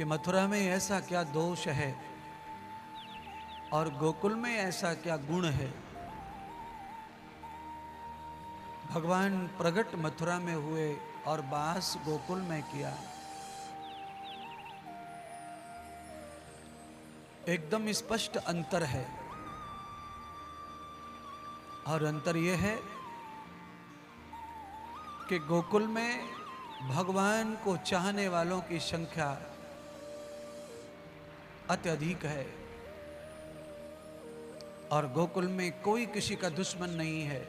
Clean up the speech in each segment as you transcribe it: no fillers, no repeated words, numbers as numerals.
कि मथुरा में ऐसा क्या दोष है और गोकुल में ऐसा क्या गुण है। भगवान प्रगट मथुरा में हुए और वास गोकुल में किया। एकदम स्पष्ट अंतर है। और अंतर यह है कि गोकुल में भगवान को चाहने वालों की संख्या अत्यधिक है और गोकुल में कोई किसी का दुश्मन नहीं है।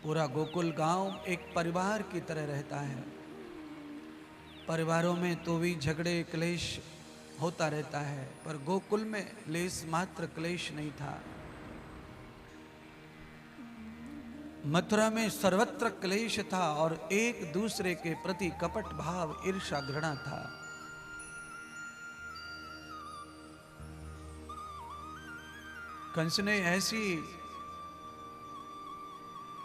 पूरा गोकुल गांव एक परिवार की तरह रहता है। परिवारों में तो भी झगड़े क्लेश होता रहता है, पर गोकुल में लेस मात्र क्लेश नहीं था। मथुरा में सर्वत्र क्लेश था और एक दूसरे के प्रति कपट भाव, ईर्ष्या, घृणा था। कंस ने ऐसी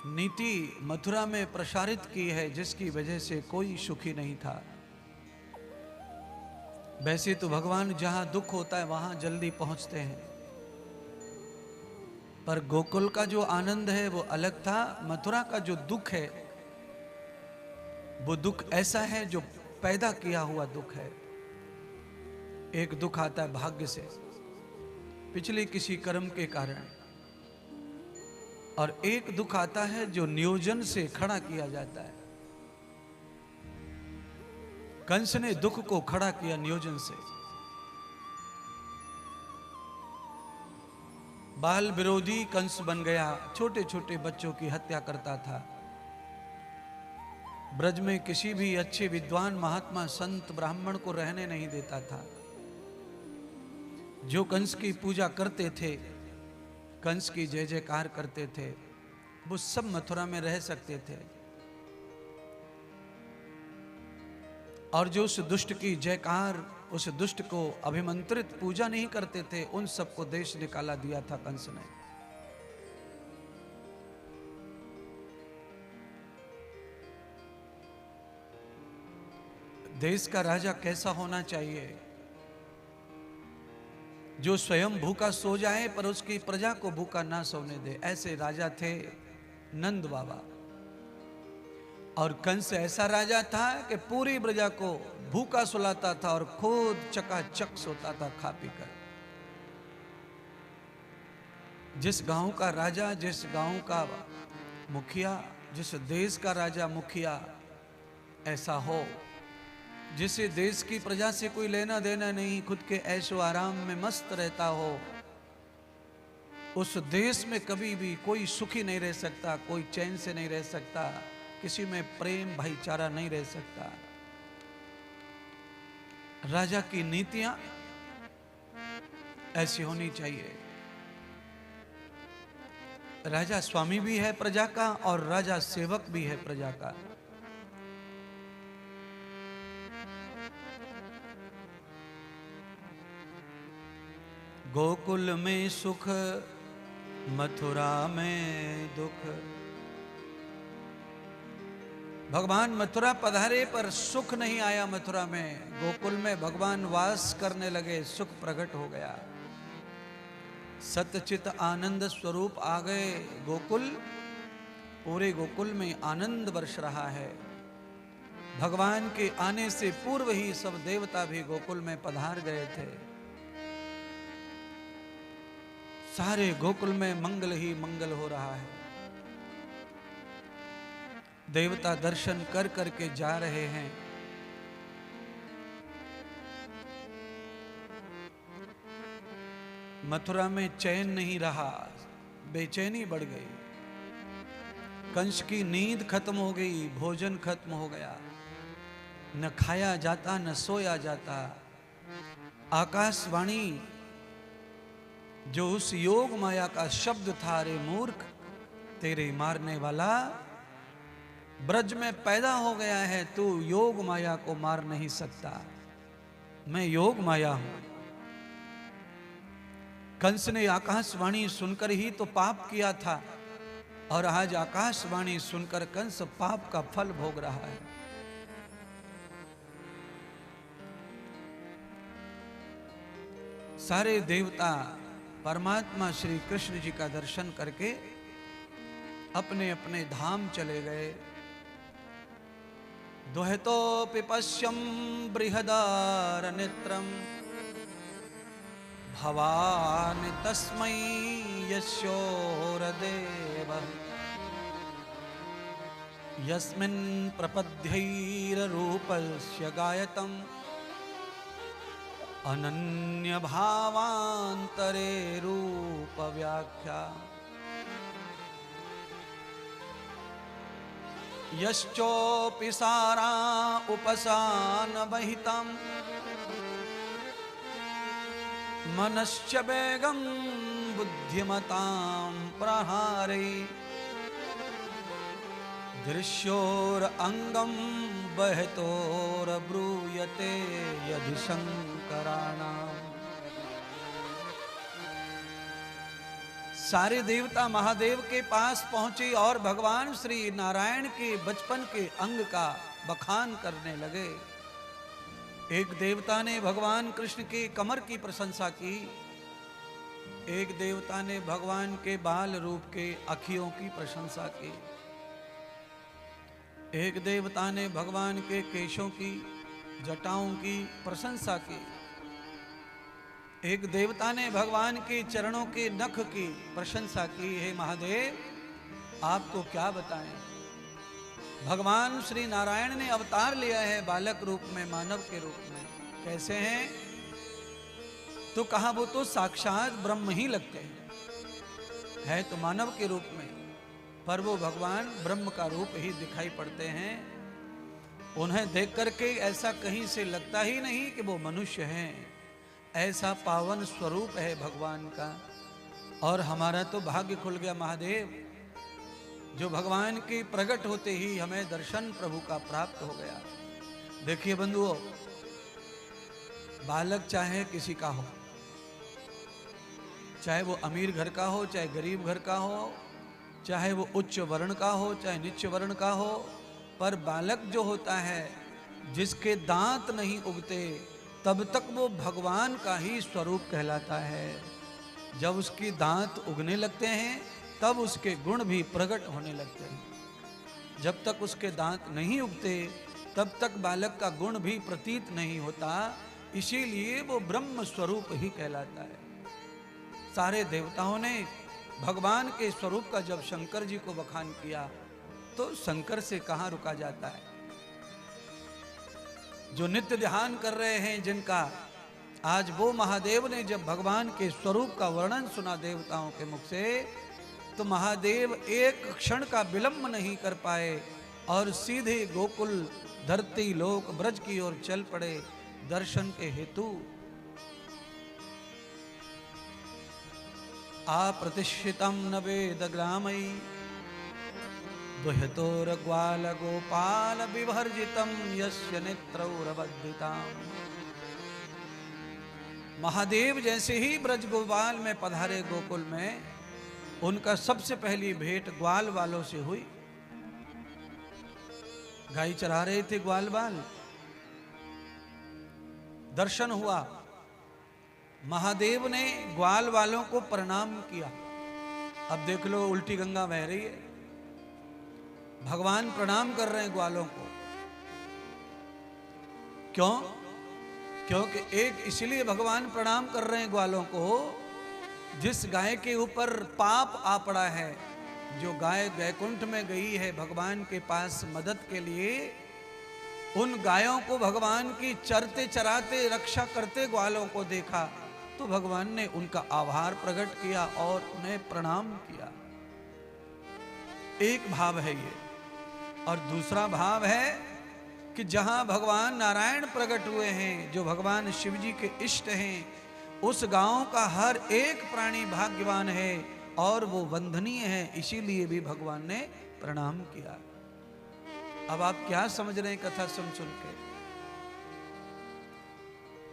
नीति मथुरा में प्रसारित की है जिसकी वजह से कोई सुखी नहीं था। वैसे तो भगवान जहां दुख होता है वहां जल्दी पहुंचते हैं, पर गोकुल का जो आनंद है वो अलग था। मथुरा का जो दुख है वो दुख ऐसा है जो पैदा किया हुआ दुख है। एक दुख आता है भाग्य से, पिछले किसी कर्म के कारण, और एक दुख आता है जो नियोजन से खड़ा किया जाता है। कंस ने दुख को खड़ा किया नियोजन से। बाल विरोधी कंस बन गया, छोटे छोटे बच्चों की हत्या करता था। ब्रज में किसी भी अच्छे विद्वान महात्मा संत ब्राह्मण को रहने नहीं देता था। जो कंस की पूजा करते थे, कंस की जय जयकार करते थे, वो सब मथुरा में रह सकते थे, और जो उस दुष्ट की जयकार, उस दुष्ट को अभिमंत्रित पूजा नहीं करते थे, उन सबको देश निकाला दिया था कंस ने। देश का राजा कैसा होना चाहिए? जो स्वयं भूखा सो जाए पर उसकी प्रजा को भूखा ना सोने दे। ऐसे राजा थे नंद बाबा। और कंस ऐसा राजा था कि पूरी प्रजा को भूखा सुलाता था और खुद चकाचक सोता था खा पीकर। जिस गांव का राजा, जिस गांव का मुखिया, जिस देश का राजा मुखिया ऐसा हो, जिसे देश की प्रजा से कोई लेना देना नहीं, खुद के ऐशो आराम में मस्त रहता हो, उस देश में कभी भी कोई सुखी नहीं रह सकता, कोई चैन से नहीं रह सकता, किसी में प्रेम भाईचारा नहीं रह सकता। राजा की नीतियां ऐसी होनी चाहिए। राजा स्वामी भी है प्रजा का और राजा सेवक भी है प्रजा का। गोकुल में सुख, मथुरा में दुख। भगवान मथुरा पधारे पर सुख नहीं आया मथुरा में। गोकुल में भगवान वास करने लगे, सुख प्रकट हो गया। सतचित आनंद स्वरूप आ गए गोकुल। पूरे गोकुल में आनंद बरस रहा है। भगवान के आने से पूर्व ही सब देवता भी गोकुल में पधार गए थे। सारे गोकुल में मंगल ही मंगल हो रहा है। देवता दर्शन कर करके जा रहे हैं। मथुरा में चैन नहीं रहा, बेचैनी बढ़ गई। कंस की नींद खत्म हो गई, भोजन खत्म हो गया, न खाया जाता न सोया जाता। आकाशवाणी जो उस योग माया का शब्द था, रे मूर्ख तेरे मारने वाला ब्रज में पैदा हो गया है, तू योग माया को मार नहीं सकता, मैं योग माया हूं। कंस ने आकाशवाणी सुनकर ही तो पाप किया था, और आज आकाशवाणी सुनकर कंस पाप का फल भोग रहा है। सारे देवता परमात्मा श्री कृष्ण जी का दर्शन करके अपने अपने धाम चले गए। दुहितो पिपश्यम बृहदार नेत्रम भवानि तस्मै यशोरदेव यस्मिन् प्रपद्यैररूपस्य गायतम् अनन्य भावांतरे रूप व्याख्या यश्चोपि सारा उपसान बहितं मनश्च वेगं बुद्धिमतां प्रहारे दृश्योर अंगम बहतोर ब्रूयते यदि शंकराणाम। सारे देवता महादेव के पास पहुंचे और भगवान श्री नारायण के बचपन के अंग का बखान करने लगे। एक देवता ने भगवान कृष्ण के कमर की प्रशंसा की, एक देवता ने भगवान के बाल रूप के अखियों की प्रशंसा की, एक देवता ने भगवान के केशों की जटाओं की प्रशंसा की, एक देवता ने भगवान के चरणों के नख की प्रशंसा की। हे महादेव, आपको क्या बताएं, भगवान श्री नारायण ने अवतार लिया है बालक रूप में, मानव के रूप में। कैसे हैं? तो कहा वो तो साक्षात ब्रह्म ही लगते हैं, है तो मानव के रूप में, पर वो भगवान ब्रह्म का रूप ही दिखाई पड़ते हैं। उन्हें देख करके ऐसा कहीं से लगता ही नहीं कि वो मनुष्य हैं। ऐसा पावन स्वरूप है भगवान का। और हमारा तो भाग्य खुल गया महादेव, जो भगवान के प्रकट होते ही हमें दर्शन प्रभु का प्राप्त हो गया। देखिए बंधुओं, बालक चाहे किसी का हो, चाहे वो अमीर घर का हो, चाहे गरीब घर का हो, चाहे वो उच्च वर्ण का हो, चाहे नीच वर्ण का हो, पर बालक जो होता है, जिसके दांत नहीं उगते, तब तक वो भगवान का ही स्वरूप कहलाता है। जब उसके दांत उगने लगते हैं तब उसके गुण भी प्रकट होने लगते हैं। जब तक उसके दांत नहीं उगते तब तक बालक का गुण भी प्रतीत नहीं होता, इसीलिए वो ब्रह्म स्वरूप ही कहलाता है। सारे देवताओं ने भगवान के स्वरूप का जब शंकर जी को बखान किया तो शंकर से कहाँ रुका जाता है। जो नित्य ध्यान कर रहे हैं जिनका, आज वो महादेव ने जब भगवान के स्वरूप का वर्णन सुना देवताओं के मुख से, तो महादेव एक क्षण का विलंब नहीं कर पाए और सीधे गोकुल धरती लोक ब्रज की ओर चल पड़े दर्शन के हेतु। अप्रतिष्ठितम न वेद ग्रामई दुहितोर ग्वाल गोपाल विभर्जितम यस्य नेत्रौरबद्धिताम्। महादेव जैसे ही ब्रज गोपाल में पधारे गोकुल में, उनका सबसे पहली भेंट ग्वाल वालों से हुई। गाय चरा रहे थे ग्वाल बाल, दर्शन हुआ। महादेव ने ग्वाल वालों को प्रणाम किया। अब देख लो, उल्टी गंगा बह रही है, भगवान प्रणाम कर रहे हैं ग्वालों को। क्यों? क्योंकि एक इसलिए भगवान प्रणाम कर रहे हैं ग्वालों को, जिस गाय के ऊपर पाप आ पड़ा है, जो गाय वैकुंठ में गई है भगवान के पास मदद के लिए, उन गायों को भगवान की चरते चराते रक्षा करते ग्वालों को देखा तो भगवान ने उनका आभार प्रकट किया और उन्हें प्रणाम किया। एक भाव है ये। और दूसरा भाव है कि जहां भगवान नारायण प्रकट हुए हैं, जो भगवान शिव जी के इष्ट हैं, उस गांव का हर एक प्राणी भाग्यवान है और वो वंदनीय है, इसीलिए भी भगवान ने प्रणाम किया। अब आप क्या समझ रहे हैं कथा सुन सुन के?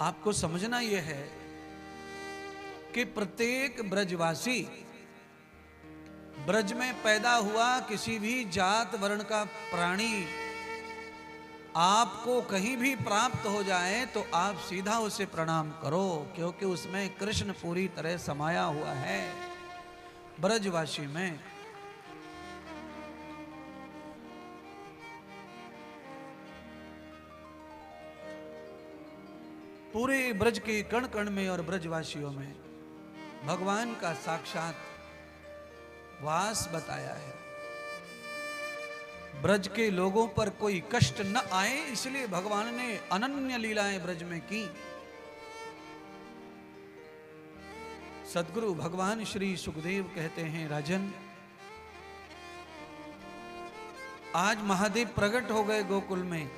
आपको समझना यह है कि प्रत्येक ब्रजवासी, ब्रज में पैदा हुआ किसी भी जात वर्ण का प्राणी आपको कहीं भी प्राप्त हो जाए तो आप सीधा उसे प्रणाम करो, क्योंकि उसमें कृष्ण पूरी तरह समाया हुआ है ब्रजवासी में। पूरे ब्रज के कण कण में और ब्रजवासियों में भगवान का साक्षात वास बताया है। ब्रज के लोगों पर कोई कष्ट न आए, इसलिए भगवान ने अनन्य लीलाएं ब्रज में की। सद्गुरु भगवान श्री सुखदेव कहते हैं, राजन आज महादेव प्रकट हो गए गोकुल में।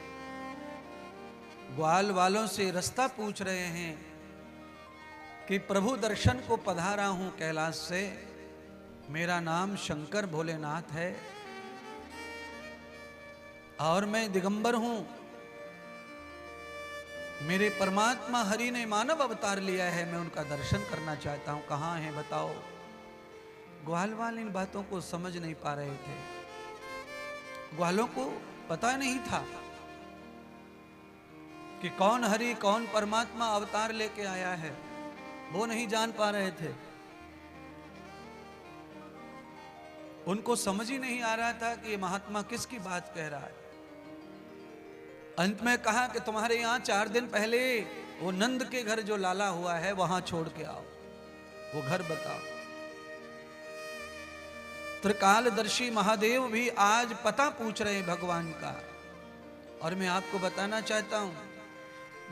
ग्वाल वालों से रास्ता पूछ रहे हैं कि प्रभु दर्शन को पधारा हूं कैलाश से, मेरा नाम शंकर भोलेनाथ है और मैं दिगंबर हूं। मेरे परमात्मा हरि ने मानव अवतार लिया है, मैं उनका दर्शन करना चाहता हूं, कहां है बताओ। ग्वाल वाल इन बातों को समझ नहीं पा रहे थे। ग्वालों को पता नहीं था कि कौन हरि कौन परमात्मा अवतार लेके आया है, वो नहीं जान पा रहे थे। उनको समझ ही नहीं आ रहा था कि ये महात्मा किसकी बात कह रहा है। अंत में कहा कि तुम्हारे यहां 4 दिन पहले वो नंद के घर जो लाला हुआ है वहां छोड़ के आओ, वो घर बताओ। त्रिकालदर्शी महादेव भी आज पता पूछ रहे हैं भगवान का। और मैं आपको बताना चाहता हूं,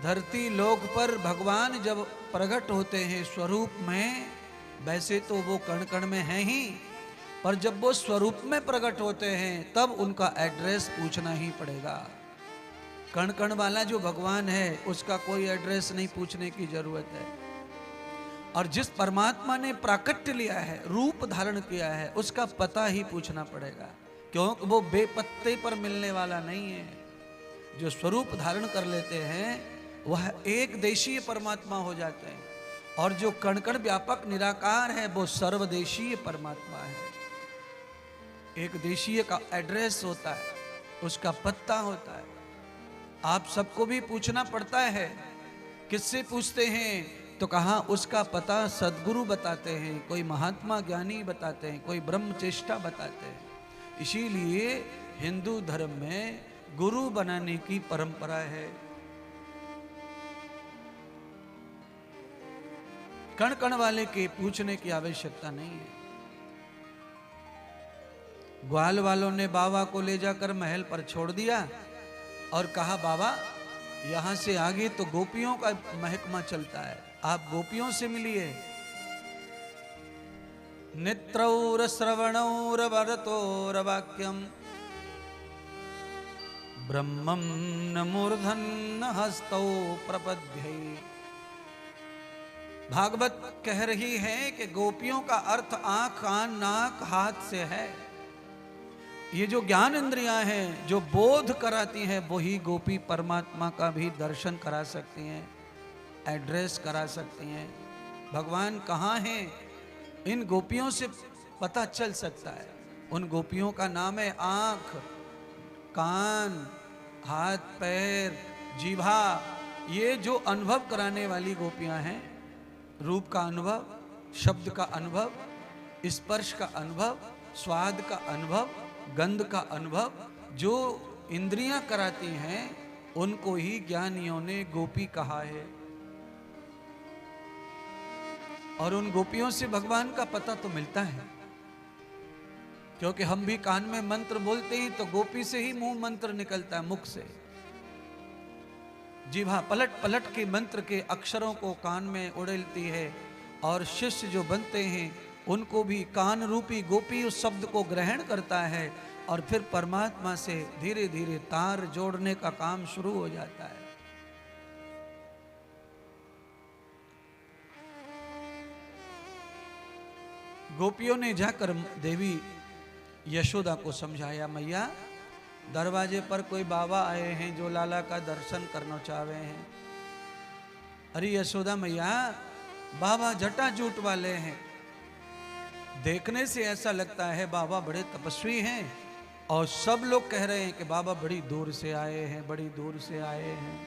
धरती लोक पर भगवान जब प्रकट होते हैं स्वरूप में, वैसे तो वो कण कण में हैं ही, पर जब वो स्वरूप में प्रकट होते हैं तब उनका एड्रेस पूछना ही पड़ेगा। कण कण वाला जो भगवान है उसका कोई एड्रेस नहीं पूछने की जरूरत है। और जिस परमात्मा ने प्राकट्य लिया है, रूप धारण किया है, उसका पता ही पूछना पड़ेगा, क्योंकि वो बेपत्ते पर मिलने वाला नहीं है। जो स्वरूप धारण कर लेते हैं वह एक देशीय परमात्मा हो जाते हैं, और जो कण कण व्यापक निराकार है वो सर्वदेशीय परमात्मा है। एक देशीय का एड्रेस होता है, उसका पत्ता होता है। आप सबको भी पूछना पड़ता है। किससे पूछते हैं तो कहा उसका पता सद्गुरु बताते हैं, कोई महात्मा ज्ञानी बताते हैं, कोई ब्रह्मचेष्टा बताते हैं। इसीलिए हिंदू धर्म में गुरु बनाने की परंपरा है। कण कण वाले के पूछने की आवश्यकता नहीं है। ग्वाल वालों ने बाबा को ले जाकर महल पर छोड़ दिया और कहा, बाबा यहां से आगे तो गोपियों का महकमा चलता है, आप गोपियों से मिलिए। नेत्रौर श्रवणौर वरतोर वाक्यम ब्रह्मं न मूर्धन हस्तौ प्रपद्यै। भागवत कह रही है कि गोपियों का अर्थ आंख कान नाक हाथ से है। ये जो ज्ञान इंद्रियां हैं जो बोध कराती हैं, वही गोपी परमात्मा का भी दर्शन करा सकती हैं, एड्रेस करा सकती हैं। भगवान कहाँ हैं इन गोपियों से पता चल सकता है। उन गोपियों का नाम है आंख कान हाथ पैर जीभा। ये जो अनुभव कराने वाली गोपियां हैं, रूप का अनुभव, शब्द का अनुभव, स्पर्श का अनुभव, स्वाद का अनुभव, गंध का अनुभव, जो इंद्रियां कराती हैं उनको ही ज्ञानियों ने गोपी कहा है। और उन गोपियों से भगवान का पता तो मिलता है, क्योंकि हम भी कान में मंत्र बोलते ही तो गोपी से ही मुंह मंत्र निकलता है, मुख से। जीभा पलट पलट के मंत्र के अक्षरों को कान में उड़ेलती है, और शिष्य जो बनते हैं उनको भी कान रूपी गोपी उस शब्द को ग्रहण करता है, और फिर परमात्मा से धीरे धीरे तार जोड़ने का काम शुरू हो जाता है। गोपियों ने जाकर देवी यशोदा को समझाया, मैया दरवाजे पर कोई बाबा आए हैं जो लाला का दर्शन करना चाह रहे हैं। अरे यशोदा मैया, बाबा जटा जूट वाले हैं, देखने से ऐसा लगता है बाबा बड़े तपस्वी हैं, और सब लोग कह रहे हैं कि बाबा बड़ी दूर से आए हैं, बड़ी दूर से आए हैं।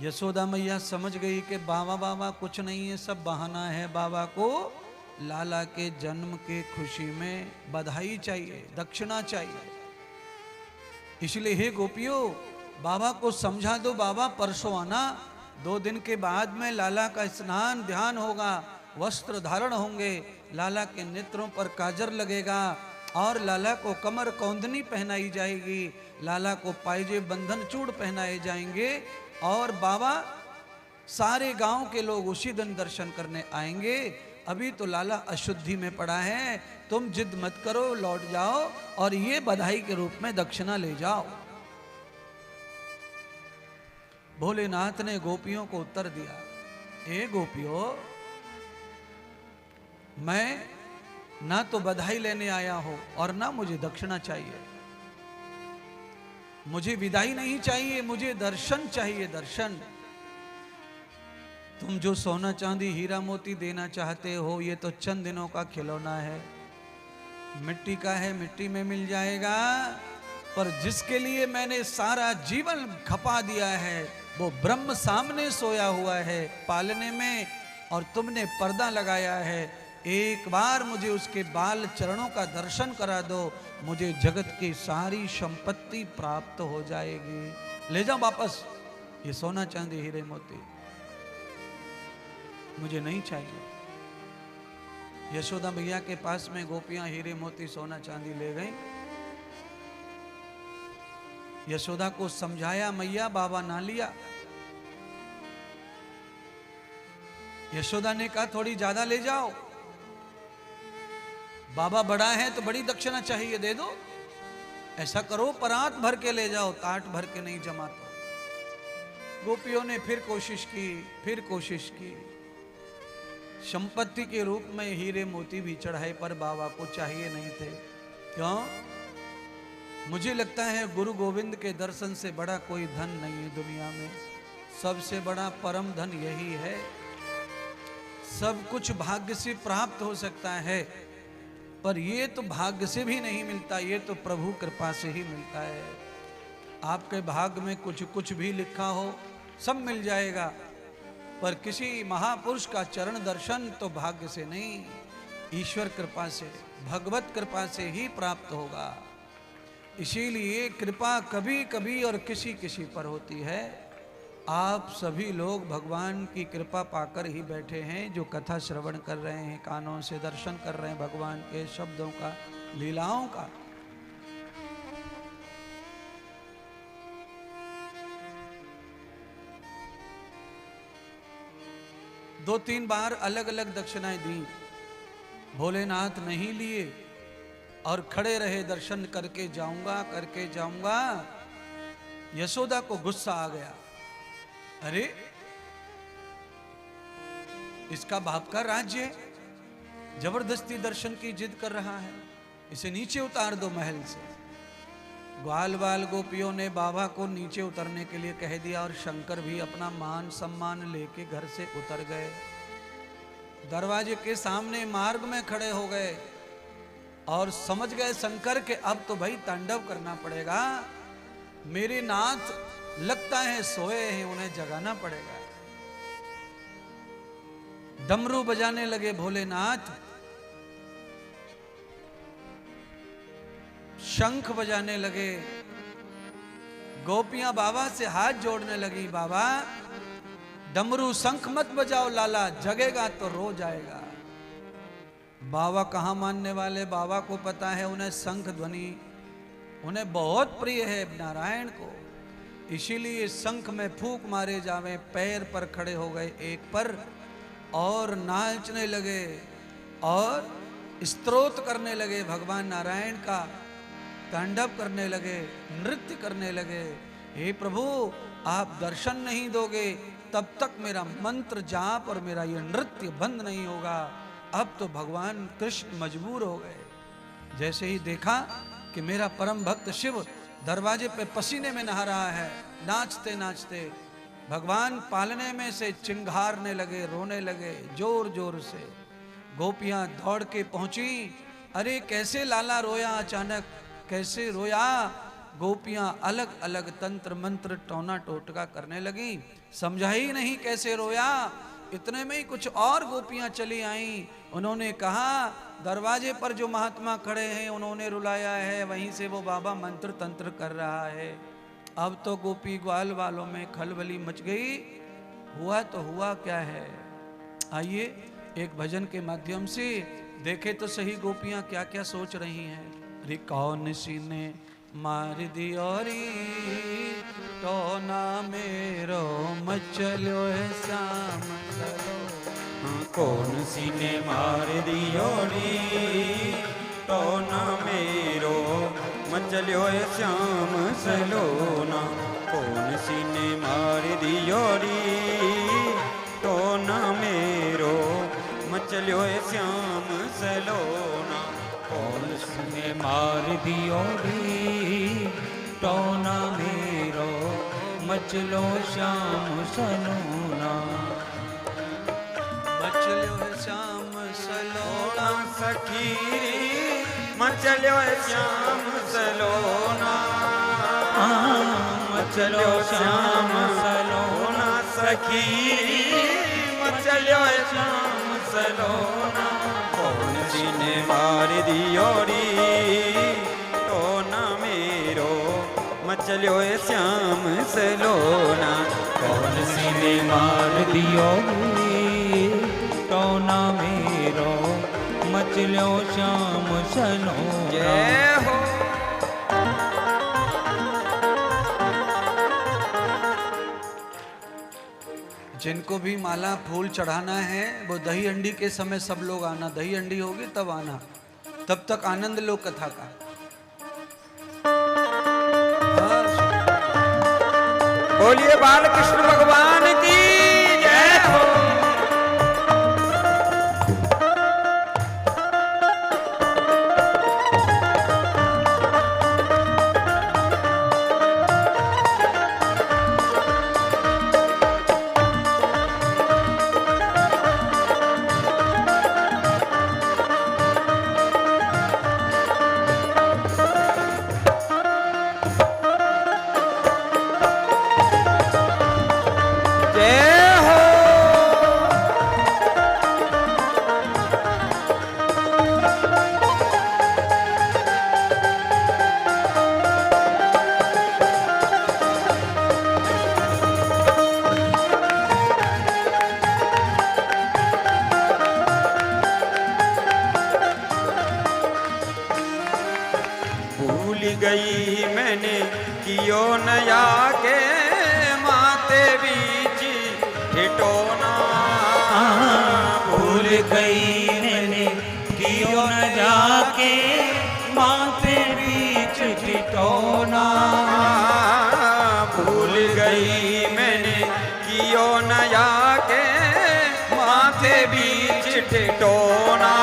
यशोदा मैया समझ गई कि बाबा बाबा कुछ नहीं है, सब बहाना है। बाबा को लाला के जन्म के खुशी में बधाई चाहिए, दक्षिणा चाहिए। इसलिए हे गोपियों, बाबा को समझा दो, बाबा परसों आना, 2 दिन के बाद में लाला का स्नान ध्यान होगा, वस्त्र धारण होंगे, लाला के नेत्रों पर काजर लगेगा और लाला को कमर कौंदनी पहनाई जाएगी, लाला को पायजे बंधन चूड़ पहनाए जाएंगे और बाबा सारे गांव के लोग उसी दिन दर्शन करने आएंगे। अभी तो लाला अशुद्धि में पड़ा है, तुम जिद मत करो, लौट जाओ और ये बधाई के रूप में दक्षिणा ले जाओ। भोलेनाथ ने गोपियों को उत्तर दिया, ए गोपियों, मैं ना तो बधाई लेने आया हूं और ना मुझे दक्षिणा चाहिए। मुझे विदाई नहीं चाहिए, मुझे दर्शन चाहिए, दर्शन। तुम जो सोना चांदी हीरा मोती देना चाहते हो, ये तो चंद दिनों का खिलौना है, मिट्टी का है, मिट्टी में मिल जाएगा। पर जिसके लिए मैंने सारा जीवन खपा दिया है, वो ब्रह्म सामने सोया हुआ है पालने में, और तुमने पर्दा लगाया है। एक बार मुझे उसके बाल चरणों का दर्शन करा दो, मुझे जगत की सारी संपत्ति प्राप्त हो जाएगी। ले जाओ वापस ये सोना चांदी हीरे मोती, मुझे नहीं चाहिए। यशोदा मैया के पास में गोपियां हीरे मोती सोना चांदी ले गई। यशोदा को समझाया, मैया बाबा ना लिया। यशोदा ने कहा थोड़ी ज्यादा ले जाओ, बाबा बड़ा है तो बड़ी दक्षिणा चाहिए, दे दो। ऐसा करो परात भर के ले जाओ, ताट भर के नहीं जमा तो। गोपियों ने फिर कोशिश की, फिर कोशिश की, संपत्ति के रूप में हीरे मोती भी चढ़ाए, पर बाबा को चाहिए नहीं थे। क्यों? मुझे लगता है गुरु गोविंद के दर्शन से बड़ा कोई धन नहीं है दुनिया में। सबसे बड़ा परम धन यही है। सब कुछ भाग्य से प्राप्त हो सकता है, पर ये तो भाग्य से भी नहीं मिलता, ये तो प्रभु कृपा से ही मिलता है। आपके भाग्य में कुछ कुछ भी लिखा हो, सब मिल जाएगा, पर किसी महापुरुष का चरण दर्शन तो भाग्य से नहीं, ईश्वर कृपा से, भगवत कृपा से ही प्राप्त होगा। इसीलिए कृपा कभी कभी और किसी किसी पर होती है। आप सभी लोग भगवान की कृपा पाकर ही बैठे हैं, जो कथा श्रवण कर रहे हैं, कानों से दर्शन कर रहे हैं भगवान के शब्दों का, लीलाओं का। दो तीन बार अलग अलग दक्षिणाएं दी, भोलेनाथ नहीं लिए और खड़े रहे, दर्शन करके जाऊंगा, करके जाऊंगा। यशोदा को गुस्सा आ गया, अरे इसका बाप का राज्य है, जबरदस्ती दर्शन की जिद कर रहा है, इसे नीचे उतार दो महल से। ग्वाल बाल गोपियों ने बाबा को नीचे उतरने के लिए कह दिया और शंकर भी अपना मान सम्मान लेके घर से उतर गए। दरवाजे के सामने मार्ग में खड़े हो गए और समझ गए शंकर के अब तो भाई तांडव करना पड़ेगा, मेरे नाथ लगता है सोए हैं, उन्हें जगाना पड़ेगा। डमरू बजाने लगे भोलेनाथ, शंख बजाने लगे, गोपियां बाबा से हाथ जोड़ने लगी, बाबा डमरू शंख मत बजाओ, लाला जगेगा तो रो जाएगा। बाबा कहाँ मानने वाले, बाबा को पता है उन्हें शंख ध्वनि उन्हें बहुत प्रिय है नारायण को, इसीलिए शंख में फूंक मारे जावे, पैर पर खड़े हो गए एक पर और नाचने लगे और स्तोत्र करने लगे भगवान नारायण का, तांडव करने लगे, नृत्य करने लगे। हे प्रभु आप दर्शन नहीं दोगे तब तक मेरा मंत्र जाप और मेरा ये नृत्य बंद नहीं होगा। अब तो भगवान कृष्ण मजबूर हो गए। जैसे ही देखा कि मेरा परम भक्त शिव दरवाजे पे पसीने में नहा रहा है, नाचते नाचते भगवान पालने में से चिंघारने लगे, रोने लगे जोर जोर से। गोपियां दौड़ के पहुंची, अरे कैसे लाला रोया अचानक, कैसे रोया। गोपियां अलग अलग तंत्र मंत्र टोना टोटका करने लगी, समझा ही नहीं कैसे रोया। इतने में ही कुछ और गोपियां चली आईं। उन्होंने कहा दरवाजे पर जो महात्मा खड़े हैं उन्होंने रुलाया है, वहीं से वो बाबा मंत्र तंत्र कर रहा है। अब तो गोपी ग्वाल वालों में खलबली मच गई। हुआ तो हुआ क्या है, आइए एक भजन के माध्यम से देखे तो सही गोपियां क्या क्या सोच रही हैं। अरे कौन सी ने मार दियोरी तो ना मेरो मचलो है शाम सलो। कौन सी ने मार दियोरी तो ना मेरो मचलो है श्याम सलोना। कौन सी ने मार दियोरी तो ना मेरो मचलो है श्याम सलोना। कौन सी ने मार दियोरी तो ना मेरो मचलो श्याम सलोना। मचलो है श्याम सलोना सखी मचलो है श्याम सलोना। मचलो श्याम सलोना सखी मचलो है श्याम सलोना। कौन सी ने मार दियोरी तो ना मेरो मचलो है श्याम सलोना। कौन सी ने मार दियोरी तो ना मेरो मचलो श्याम सलोना। जय हो जिनको भी माला फूल चढ़ाना है वो दही अंडी के समय सब लोग आना। दही अंडी होगी तब आना, तब तक आनंद लो कथा का। बोलिए बालकृष्ण भगवान की जय हो। गई मैंने कियो नया के माते बीच हिटोना। भूल गई मैंने कियो न जाके माथे बीच टिटोना। भूल गई मैंने कियो नया के माथे बीच टिटोना।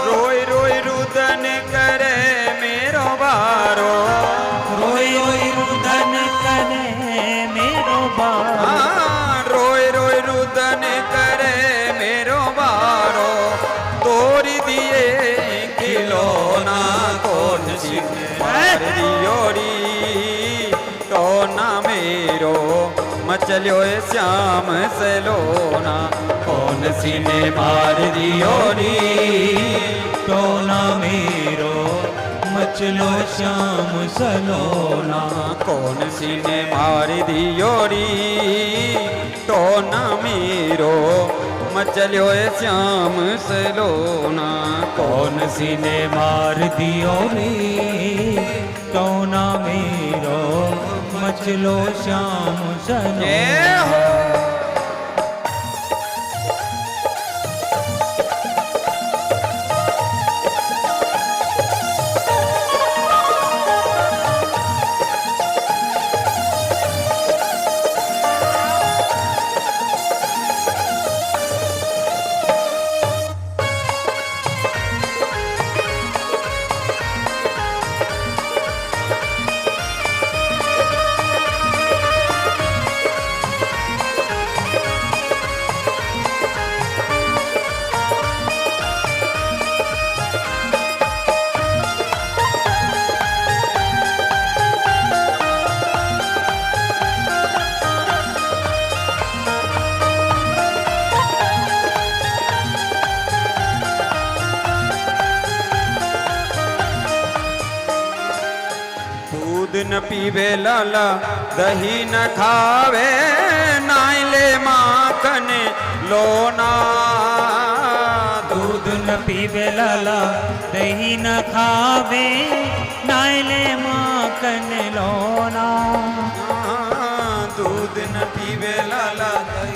रोई रोई रुदन करे मेरो बारो। रोई रोई रुदन करे मेरो बारो। रोई रोई रुदन करे मेरो बारो। तोरी दिए खिलौना कौन सी मार दियोरी तो ना मेरो मचलो श्याम सलोना। कौन सी ने मार दियोरी तो ना मेरो मचलो श्याम सलोना। कौन सी ने मार दियोरी तो ना मेरो मचलो श्याम सलोना। कौन सी ने मार दियोरी तो ना मेरो मचलो श्याम सलोना। दूध न पीवे लाला दही न खावे नाई ले माखन लोना दूध न पीवे लाला दही न खावे नाइले माखन लोना दूध न पीवे लाला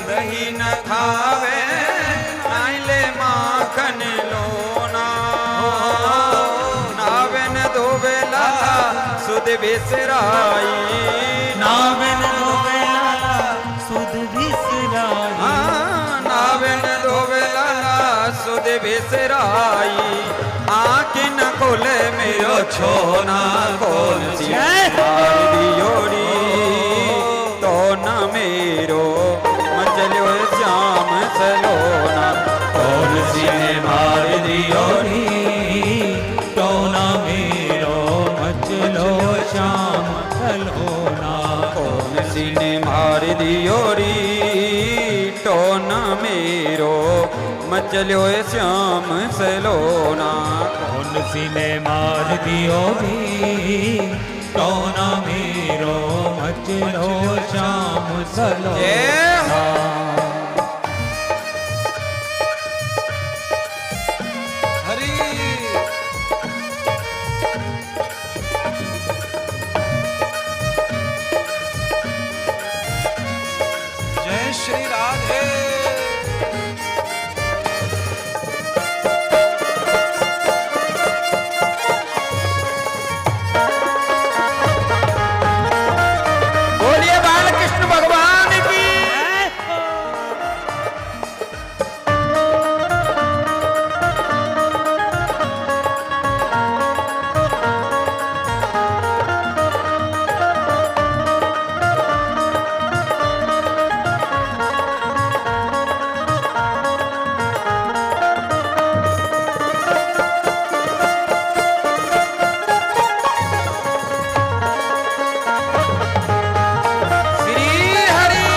दही न खावे नाइले माखन लोना नावे न धोवे लाला सुध बिसराई नावे न धोवे लाला सुध बिसराई नावे न धोवे लाला सुध बिसराई आँख न खोले मेरो छोना कौन सी दियोरी तो न मेरो मचलो श्याम सलोना कौन सी ने मार दियोरी तो ना मेरो मचलो श्याम सलोना कौन सी ने मार दियोरी तो न मेरो मचलो श्याम सलोना कौन सी ने मार दियोरी तो ना मेरो मचलो श्याम सलोना हरि जय श्री राधे। बोलिए बालकृष्ण भगवान की श्री हरि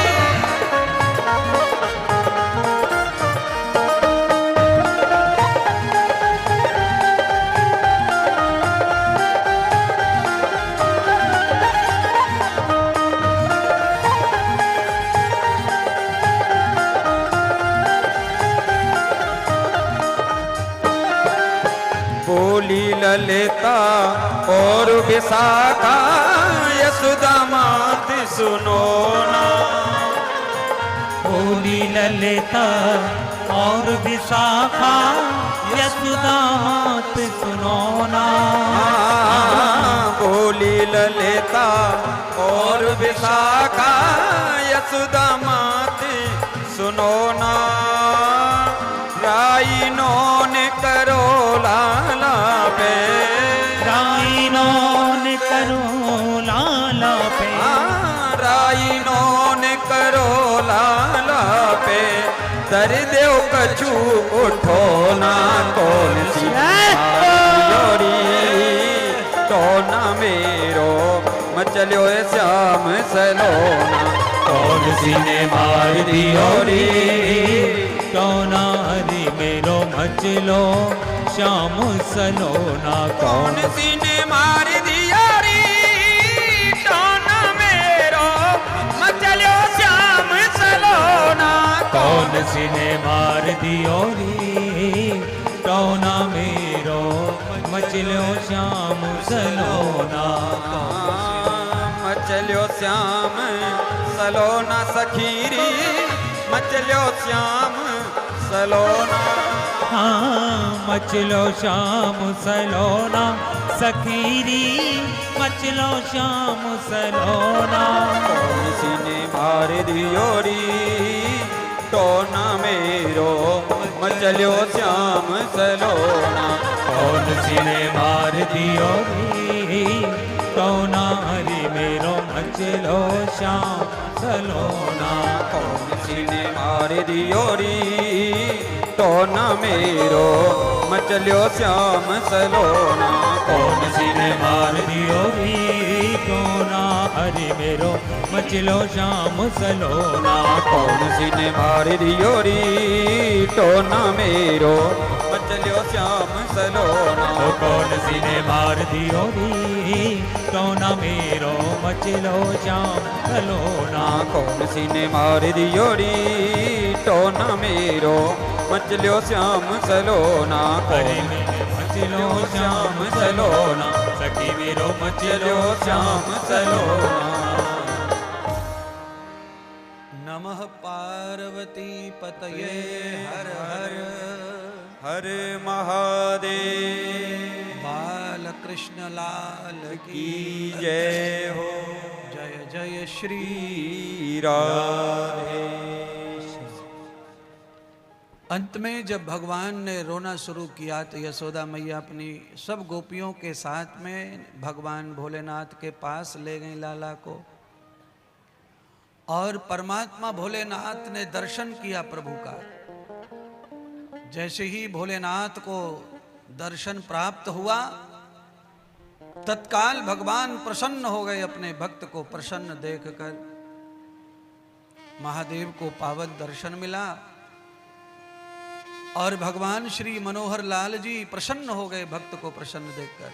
बोली ललिता और विशाखा यशोदा मात सुनो ना बोली ललिता और विशाखा यशोदा मात सुनो ना बोली ललिता और विशाखा यशोदा मात सुनो ना राई नोन करो लाला पे राइनो ने करो लाला पे राई नोन करो लाला पे दर देव कछु उठो ना कौन सी जोड़ी तो न मेरो मचलो श्याम सलोना कौन सी ने मार दियोरी तो ना हरि मेरो मचलो श्याम सलोना कौन सी ने मार दिया री तो न मेरो मचलो श्याम सलोना कौन सी ने मार दियोरी तो ना मेरो मचलो श्याम सलोना मचलो श्याम सलोना सखीरी मचलो श्याम सलोना हाँ मचलो श्याम सलोना सखीरी मचलो श्याम सलोना कौन सी ने मार दियोरी तो न मेरो मचलो श्याम सलोना कौन सी ने मार दियो रे तो ना हरि मेरो मचलो श्याम सलोना कौन सी ने मार दियोरी तो न मेरो मचलो श्याम सलोना कौन सी ने मार दियो रे तो ना हरि मेरो मचलो श्याम सलोना कौन सी ने मार दियोरी तो न मेरो मचलियो श्याम सलोना। ओ कौन सी ने मार दियो री टोना मेरो मचलो श्याम सलोना। कौन सी ने मार दियो री टोना मेरो मचलियो श्याम सलोना। अरे मेरे मचलो श्याम सलोना सखी मेरो मचलो श्याम सलोना। नमः पार्वती पतये हर हर हर महादेव। बाल कृष्ण लाल की की जय हो। जय जय श्री राधे। अंत में जब भगवान ने रोना शुरू किया तो यशोदा मैया अपनी सब गोपियों के साथ में भगवान भोलेनाथ के पास ले गई लाला को। और परमात्मा भोलेनाथ ने दर्शन किया प्रभु का। जैसे ही भोलेनाथ को दर्शन प्राप्त हुआ तत्काल भगवान प्रसन्न हो गए। अपने भक्त को प्रसन्न देखकर महादेव को पावन दर्शन मिला और भगवान श्री मनोहर लाल जी प्रसन्न हो गए भक्त को प्रसन्न देखकर।